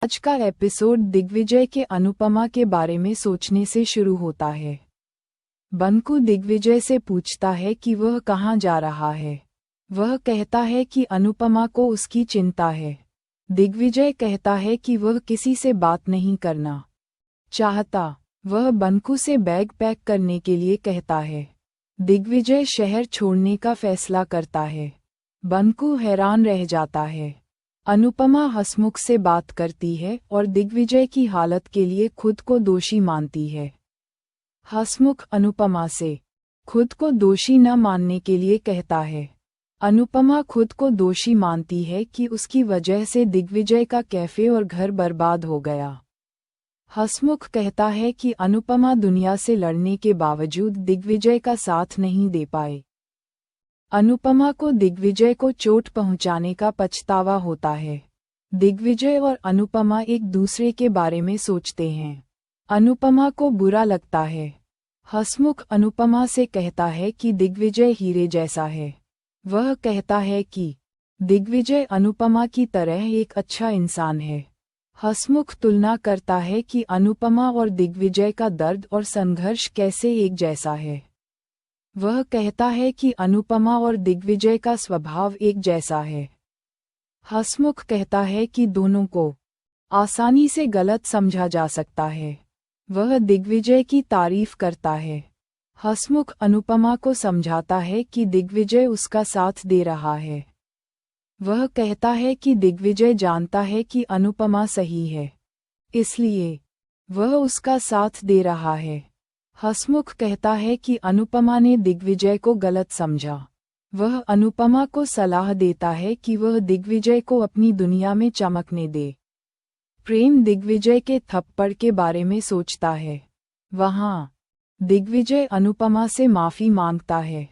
आज का एपिसोड दिग्विजय के अनुपमा के बारे में सोचने से शुरू होता है। बंकू दिग्विजय से पूछता है कि वह कहाँ जा रहा है। वह कहता है कि अनुपमा को उसकी चिंता है। दिग्विजय कहता है कि वह किसी से बात नहीं करना चाहता। वह बंकू से बैग पैक करने के लिए कहता है। दिग्विजय शहर छोड़ने का फैसला करता है। बंकू हैरान रह जाता है। अनुपमा हंसमुख से बात करती है और दिग्विजय की हालत के लिए खुद को दोषी मानती है। हंसमुख अनुपमा से खुद को दोषी न मानने के लिए कहता है। अनुपमा खुद को दोषी मानती है कि उसकी वजह से दिग्विजय का कैफे और घर बर्बाद हो गया। हंसमुख कहता है कि अनुपमा दुनिया से लड़ने के बावजूद दिग्विजय का साथ नहीं दे पाए। अनुपमा को दिग्विजय को चोट पहुंचाने का पछतावा होता है। दिग्विजय और अनुपमा एक दूसरे के बारे में सोचते हैं। अनुपमा को बुरा लगता है। हंसमुख अनुपमा से कहता है कि दिग्विजय हीरे जैसा है। वह कहता है कि दिग्विजय अनुपमा की तरह एक अच्छा इंसान है। हंसमुख तुलना करता है कि अनुपमा और दिग्विजय का दर्द और संघर्ष कैसे एक जैसा है। वह कहता है कि अनुपमा और दिग्विजय का स्वभाव एक जैसा है। हंसमुख कहता है कि दोनों को आसानी से गलत समझा जा सकता है। वह दिग्विजय की तारीफ करता है। हंसमुख अनुपमा को समझाता है कि दिग्विजय उसका साथ दे रहा है। वह कहता है कि दिग्विजय जानता है कि अनुपमा सही है, इसलिए वह उसका साथ दे रहा है। हंसमुख कहता है कि अनुपमा ने दिग्विजय को गलत समझा। वह अनुपमा को सलाह देता है कि वह दिग्विजय को अपनी दुनिया में चमकने दे। प्रेम दिग्विजय के थप्पड़ के बारे में सोचता है। वहाँ दिग्विजय अनुपमा से माफ़ी मांगता है।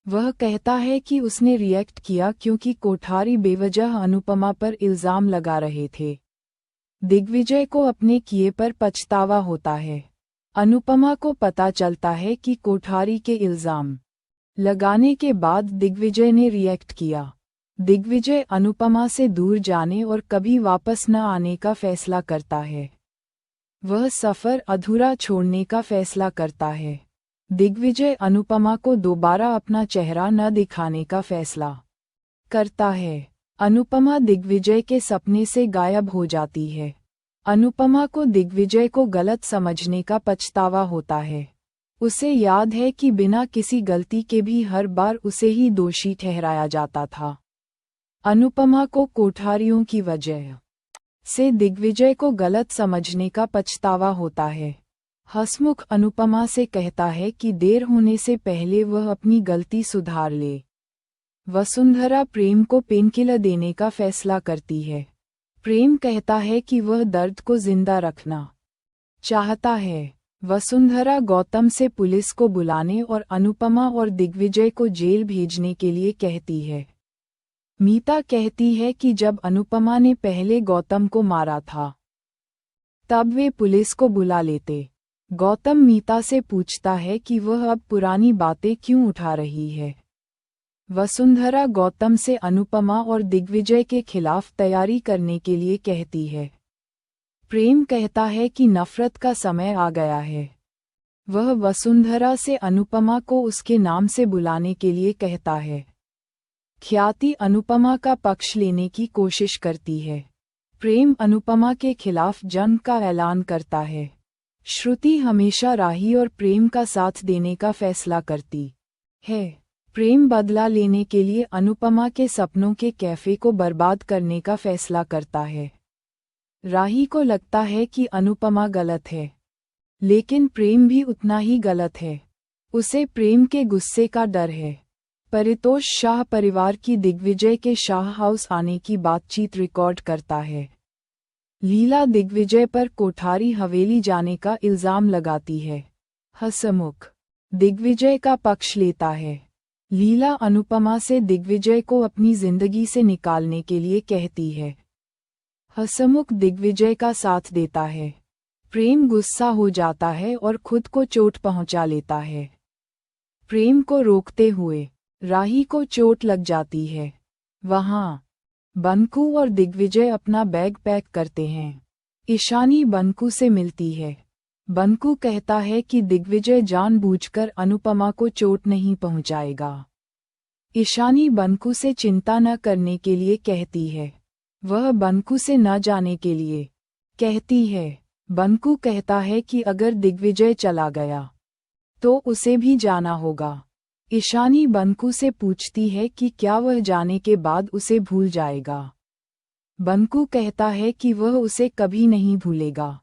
वह कहता है कि उसने रिएक्ट किया क्योंकि कोठारी बेवजह अनुपमा पर इल्ज़ाम लगा रहे थे। दिग्विजय को अपने किए पर पछतावा होता है। अनुपमा को पता चलता है कि कोठारी के इल्ज़ाम लगाने के बाद दिग्विजय ने रिएक्ट किया। दिग्विजय अनुपमा से दूर जाने और कभी वापस न आने का फैसला करता है। वह सफ़र अधूरा छोड़ने का फैसला करता है। दिग्विजय अनुपमा को दोबारा अपना चेहरा न दिखाने का फैसला करता है। अनुपमा दिग्विजय के सपने से गायब हो जाती है। अनुपमा को दिग्विजय को गलत समझने का पछतावा होता है। उसे याद है कि बिना किसी गलती के भी हर बार उसे ही दोषी ठहराया जाता था। अनुपमा को कोठारियों की वजह से दिग्विजय को गलत समझने का पछतावा होता है। हंसमुख अनुपमा से कहता है कि देर होने से पहले वह अपनी गलती सुधार ले। वसुंधरा प्रेम को पेनकिलर देने का फैसला करती है। प्रेम कहता है कि वह दर्द को जिंदा रखना चाहता है। वसुंधरा गौतम से पुलिस को बुलाने और अनुपमा और दिग्विजय को जेल भेजने के लिए कहती है। मीता कहती है कि जब अनुपमा ने पहले गौतम को मारा था तब वे पुलिस को बुला लेते। गौतम मीता से पूछता है कि वह अब पुरानी बातें क्यों उठा रही है। वसुंधरा गौतम से अनुपमा और दिग्विजय के खिलाफ तैयारी करने के लिए कहती है। प्रेम कहता है कि नफरत का समय आ गया है। वह वसुंधरा से अनुपमा को उसके नाम से बुलाने के लिए कहता है। ख्याति अनुपमा का पक्ष लेने की कोशिश करती है। प्रेम अनुपमा के खिलाफ जंग का ऐलान करता है। श्रुति हमेशा राही और प्रेम का साथ देने का फैसला करती है। प्रेम बदला लेने के लिए अनुपमा के सपनों के कैफे को बर्बाद करने का फैसला करता है। राही को लगता है कि अनुपमा गलत है, लेकिन प्रेम भी उतना ही गलत है। उसे प्रेम के गुस्से का डर है। परितोष शाह परिवार की दिग्विजय के शाह हाउस आने की बातचीत रिकॉर्ड करता है। लीला दिग्विजय पर कोठारी हवेली जाने का इल्ज़ाम लगाती है। हंसमुख दिग्विजय का पक्ष लेता है। लीला अनुपमा से दिग्विजय को अपनी जिंदगी से निकालने के लिए कहती है। हंसमुख दिग्विजय का साथ देता है। प्रेम गुस्सा हो जाता है और खुद को चोट पहुंचा लेता है। प्रेम को रोकते हुए राही को चोट लग जाती है। वहाँ बंकू और दिग्विजय अपना बैग पैक करते हैं। ईशानी बंकू से मिलती है। बंकू कहता है कि दिग्विजय जानबूझकर अनुपमा को चोट नहीं पहुंचाएगा। ईशानी बंकू से चिंता न करने के लिए कहती है। वह बंकू से न जाने के लिए कहती है। बंकू कहता है कि अगर दिग्विजय चला गया तो उसे भी जाना होगा। ईशानी बंकू से पूछती है कि क्या वह जाने के बाद उसे भूल जाएगा। बंकू कहता है कि वह उसे कभी नहीं भूलेगा।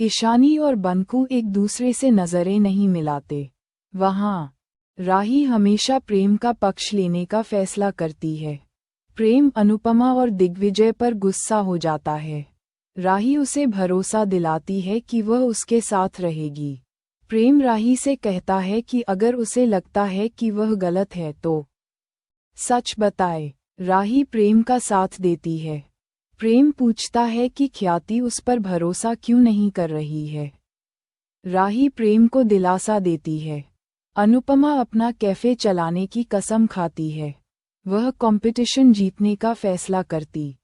ईशानी और बंकू एक दूसरे से नजरें नहीं मिलाते। वहाँ राही हमेशा प्रेम का पक्ष लेने का फैसला करती है। प्रेम अनुपमा और दिग्विजय पर गुस्सा हो जाता है। राही उसे भरोसा दिलाती है कि वह उसके साथ रहेगी। प्रेम राही से कहता है कि अगर उसे लगता है कि वह गलत है तो सच बताए। राही प्रेम का साथ देती है। प्रेम पूछता है कि ख्याति उस पर भरोसा क्यों नहीं कर रही है। राही प्रेम को दिलासा देती है। अनुपमा अपना कैफे चलाने की कसम खाती है। वह कंपटीशन जीतने का फैसला करती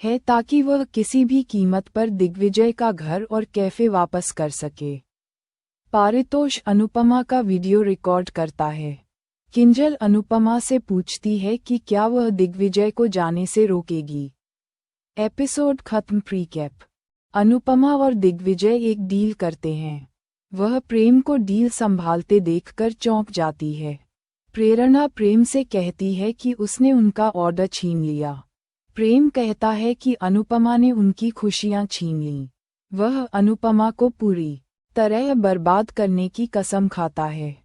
है ताकि वह किसी भी कीमत पर दिग्विजय का घर और कैफे वापस कर सके। पारितोष अनुपमा का वीडियो रिकॉर्ड करता है। किंजल अनुपमा से पूछती है कि क्या वह दिग्विजय को जाने से रोकेगी। एपिसोड खत्म। प्रीकैप। अनुपमा और दिग्विजय एक डील करते हैं। वह प्रेम को डील संभालते देखकर चौंक जाती है। प्रेरणा प्रेम से कहती है कि उसने उनका ऑर्डर छीन लिया। प्रेम कहता है कि अनुपमा ने उनकी खुशियां छीन लीं। वह अनुपमा को पूरी तरह बर्बाद करने की कसम खाता है।